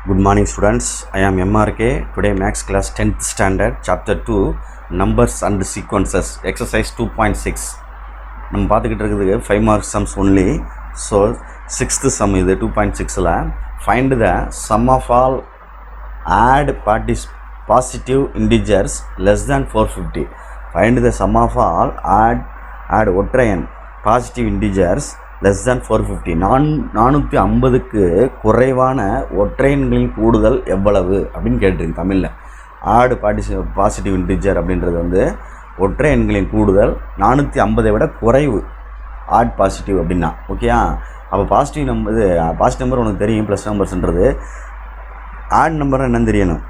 Good morning students, I am MRK. Today maths class 10th standard chapter 2 numbers and sequences exercise 2.6 நம்ம பார்த்துக்கிட்டு இருக்குது 5 marks sums only. So 6th sum இது 2.6ல find the sum of all add positive integers less than 450. Find the sum of all add ஒற்றையன் positive integers less than 450. 450க்கு குறைவான ஒற்றையன்களின் கூடுதல் எவ்வளவு அப்படின்னு கேட்டிருக்கு தமிழில். ஆட் பாசிட்டிவ் இன்டிஜர் அப்படின்றது வந்து ஒற்றை எண்களின் கூடுதல் 450 விட குறைவு. ஆட் பாசிட்டிவ் அப்படின்னா ஓகேயா. அப்போ பாசிட்டிவ் நம்பர் உனக்கு தெரியும், ப்ளஸ் நம்பர்ஸ்ன்றது. ஆட் நம்பர் என்னன்னு தெரியணும்.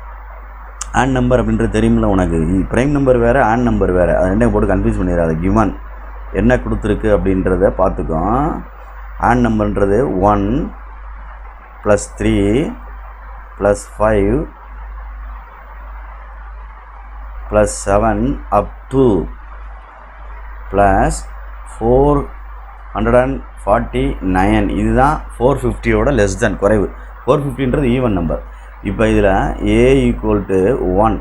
ஆட் நம்பர் அப்படின்றது தெரியுமில்ல உனக்கு. ப்ரைம் நம்பர் வேறு, ஆட் நம்பர் வேறு. அது ரெண்டையும் போட்டு கன்ஃபியூஸ் பண்ணிடாது. கிவன் என்ன கொடுத்துருக்கு அப்படின்றத பார்த்துக்கோ. Add நம்பர்ன்றது 1 + 3 + 5 + 7 up to + 449. இதுதான் 450யோட லெஸ் தென் குறைவு. 450ன்றது ஈவன் நம்பர். இப்போ இதில் a = 1.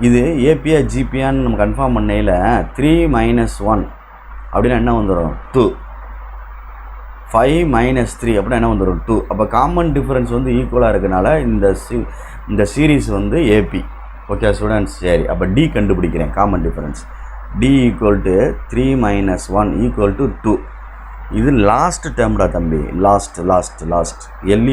இது ஏபியா ஜிபியான்னு நம்ம கன்ஃபார்ம் பண்ணையில் 3 - 1 அப்படின்னா என்ன வந்துடும் 2. 5 - 3 அப்படின்னா என்ன வந்துடும் 2. அப்போ காமன் டிஃபரன்ஸ் வந்து ஈக்குவலாக இருக்கனால இந்த சீரீஸ் வந்து ஏபி. ஓகே ஸ்டூடெண்ட்ஸ், சரி. அப்போ டி கண்டுபிடிக்கிறேன். Common difference d = 3 - 1 = 2. இது லாஸ்ட் டேர்ம்டா தம்பி. லாஸ்ட் L =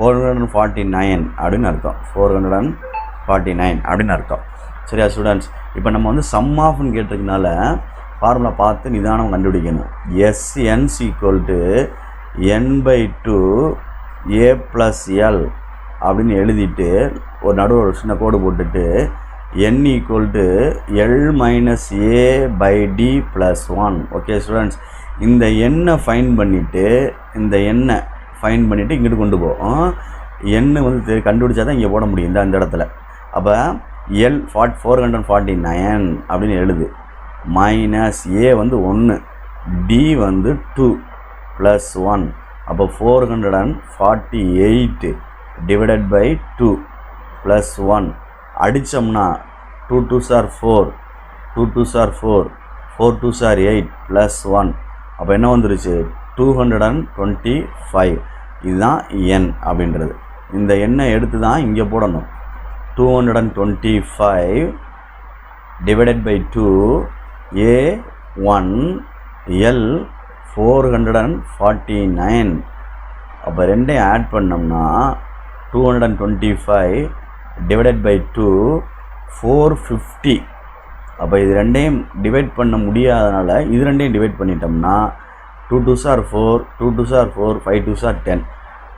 449 அப்படின்னு அர்த்தம். 449 அப்படின்னு அர்த்தம். சரியா ஸ்டூடெண்ட்ஸ்? இப்போ நம்ம வந்து சம் ஆஃப்னு கேட்டிருக்கனால ஃபார்முலா பார்த்து நிதானம் கண்டுபிடிக்கணும். SN = n/2 a + l அப்படின்னு எழுதிட்டு ஒரு நடுவில் ஒரு சின்ன கோடு போட்டுட்டு n = l - a/d + 1. Okay students, இந்த எண்ணை ஃபைண்ட் பண்ணிவிட்டு இங்கிட்டு கொண்டு போகும். எண்ணு வந்து கண்டுபிடிச்சா தான் இங்கே போட முடியும் இந்த இடத்துல. அப்போ L 449 அப்படின்னு எழுது. மைனஸ் a வந்து 1, d வந்து 2 + 1. அப்போ 448 divided by 2 + 1 அடித்தோம்னா 2 2s are 4, 2 2s are 4, 4 2s are 8 + 1. அப்போ என்ன வந்துருச்சு 225. இதுதான் n அப்படின்றது. இந்த எண்ணை எடுத்து தான் இங்கே போடணும். 225 டிவைடட் பை 2 a 1 l 449. அப்போ ரெண்டையும் ஆட் பண்ணோம்னா 225 டிவைடட் பை 2 450. அப்போ இது ரெண்டையும் டிவைட் பண்ண முடியாதனால இது ரெண்டையும் டிவைட் பண்ணிட்டோம்னா 2 2s are 4, 2 2s are 4, 5 2s are 10.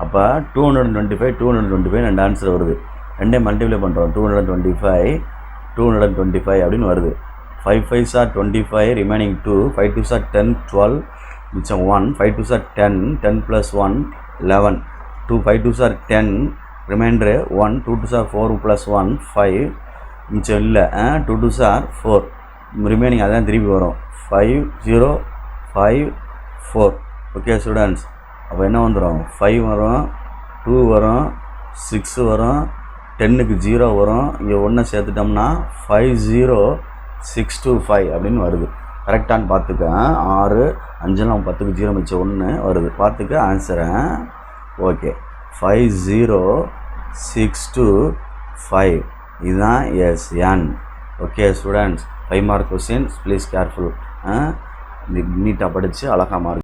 அப்போ 225 ரெண்டு ஆன்சர் வருது. ரெண்டையும் மல்டிப்ளை பண்ணுறோம். 225 அப்படின்னு வருது. 5 5s are 25, remaining 2, 5 2s are 10, 12, மிச்சம் 1, 5 2s are 10, 10 + 1 11, 5 2s are 10, remainder 1, 2 2s are 4 + 1 5, மிச்சம் இல்லை 2 2s are 4, ரிமைனிங் அதான் திருப்பி வரும் 5 0 5 4. ஓகே ஸ்டூடெண்ட்ஸ், அப்போ என்ன வந்துடும் 5 வரும், 2 வரும், 6 வரும், 10க்கு 0 வரும். இங்கே 1 சேர்த்துட்டோம்னா 50625 அப்படின்னு வருது. கரெக்டானு பார்த்துக்க. 6 5 10க்கு 0 மிச்சம் 1 வருது. பார்த்துக்க ஆன்சரை. ஓகே, 50625 இதுதான் SN. Okay students, 5 mark questions. Please careful. நீட்டாக படித்து அழகாக மார்க்